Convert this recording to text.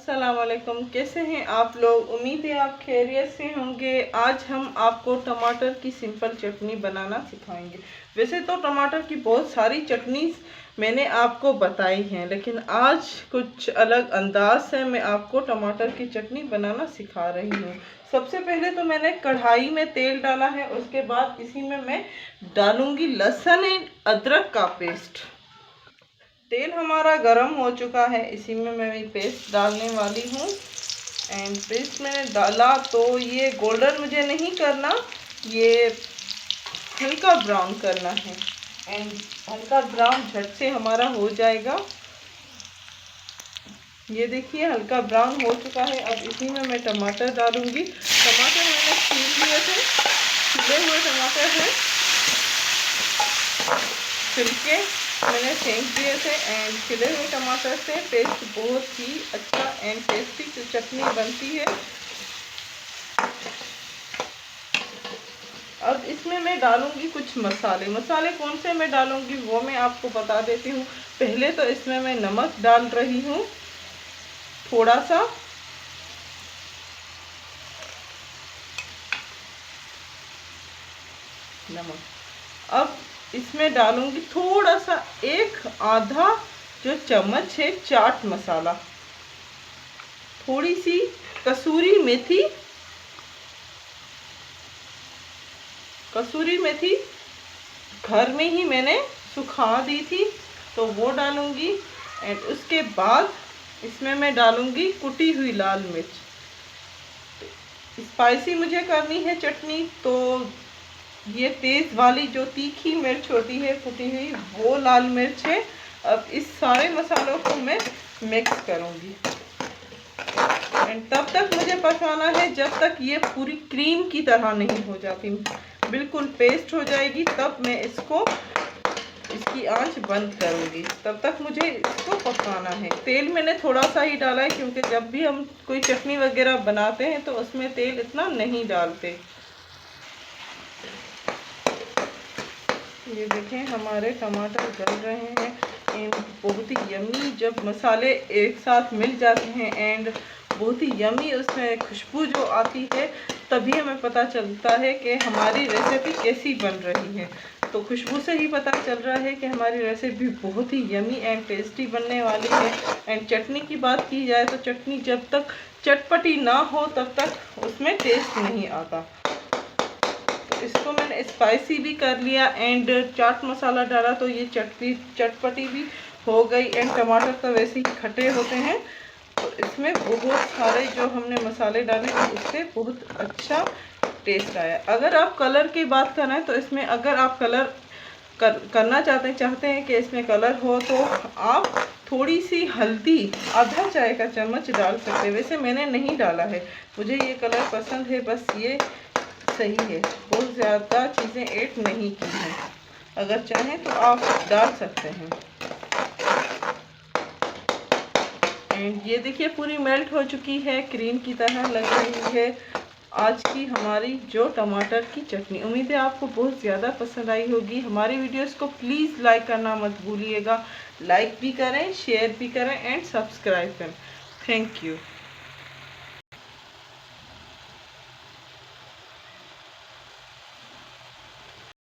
अस्सलाम वालेकुम। कैसे हैं आप लोग? उम्मीद है आप खैरियत से होंगे। आज हम आपको टमाटर की सिंपल चटनी बनाना सिखाएंगे। वैसे तो टमाटर की बहुत सारी चटनी मैंने आपको बताई हैं, लेकिन आज कुछ अलग अंदाज से मैं आपको टमाटर की चटनी बनाना सिखा रही हूँ। सबसे पहले तो मैंने कढ़ाई में तेल डाला है, उसके बाद इसी में मैं डालूंगी लहसुन अदरक का पेस्ट। तेल हमारा गरम हो चुका है, इसी में मैं पेस्ट डालने वाली हूँ। एंड पेस्ट मैंने डाला तो ये गोल्डन मुझे नहीं करना, ये हल्का ब्राउन करना है। एंड हल्का ब्राउन झट से हमारा हो जाएगा। ये देखिए हल्का ब्राउन हो चुका है। अब इसी में मैं टमाटर डालूंगी। टमाटर मैंने छील लिए थे, छिले हुए टमाटर हैं, छिलके मैंने फेंक दिए थे। एंड छिले हुए टमाटर से पेस्ट बहुत ही अच्छा एंड टेस्टी चटनी बनती है। अब इसमें मैं डालूंगी कुछ मसाले कौन से मैं डालूंगी वो मैं आपको बता देती हूँ। पहले तो इसमें मैं नमक डाल रही हूँ, थोड़ा सा नमक। अब इसमें डालूंगी थोड़ा सा, एक आधा जो चम्मच है चाट मसाला, थोड़ी सी कसूरी मेथी। कसूरी मेथी घर में ही मैंने सुखा दी थी तो वो डालूंगी। एंड उसके बाद इसमें मैं डालूंगी कुटी हुई लाल मिर्च। स्पाइसी मुझे करनी है चटनी, तो ये तेज़ वाली जो तीखी मिर्च होती है कुटी हुई, वो लाल मिर्च है। अब इस सारे मसालों को मैं मिक्स करूंगी। एंड तब तक मुझे पकाना है जब तक ये पूरी क्रीम की तरह नहीं हो जाती, बिल्कुल पेस्ट हो जाएगी, तब मैं इसकी आंच बंद करूंगी। तब तक मुझे इसको पकाना है। तेल मैंने थोड़ा सा ही डाला है, क्योंकि जब भी हम कोई चटनी वगैरह बनाते हैं तो उसमें तेल इतना नहीं डालते। ये देखें हमारे टमाटर गल रहे हैं। एंड बहुत ही यमी जब मसाले एक साथ मिल जाते हैं एंड बहुत ही यमी उसमें खुशबू जो आती है, तभी हमें पता चलता है कि हमारी रेसिपी कैसी बन रही है। तो खुशबू से ही पता चल रहा है कि हमारी रेसिपी बहुत ही यमी एंड टेस्टी बनने वाली है। एंड चटनी की बात की जाए तो चटनी जब तक चटपटी ना हो तब तक उसमें टेस्ट नहीं आता। इसको मैंने स्पाइसी भी कर लिया एंड चाट मसाला डाला तो ये चटपटी भी हो गई। एंड टमाटर तो वैसे ही खट्टे होते हैं, तो इसमें बहुत सारे जो हमने मसाले डाले उससे बहुत अच्छा टेस्ट आया। अगर आप कलर की बात करें तो इसमें अगर आप कलर करना चाहते हैं कि इसमें कलर हो, तो आप थोड़ी सी हल्दी आधा चाय का चम्मच डाल सकते हैं। वैसे मैंने नहीं डाला है, मुझे ये कलर पसंद है, बस ये सही है। बहुत ज़्यादा चीज़ें ऐड नहीं की हैं, अगर चाहें तो आप डाल सकते हैं। एंड ये देखिए पूरी मेल्ट हो चुकी है, क्रीम की तरह लग रही है आज की हमारी जो टमाटर की चटनी। उम्मीद है आपको बहुत ज़्यादा पसंद आई होगी। हमारी वीडियोस को प्लीज़ लाइक करना मत भूलिएगा। लाइक भी करें, शेयर भी करें एंड सब्सक्राइब करें। Thank you.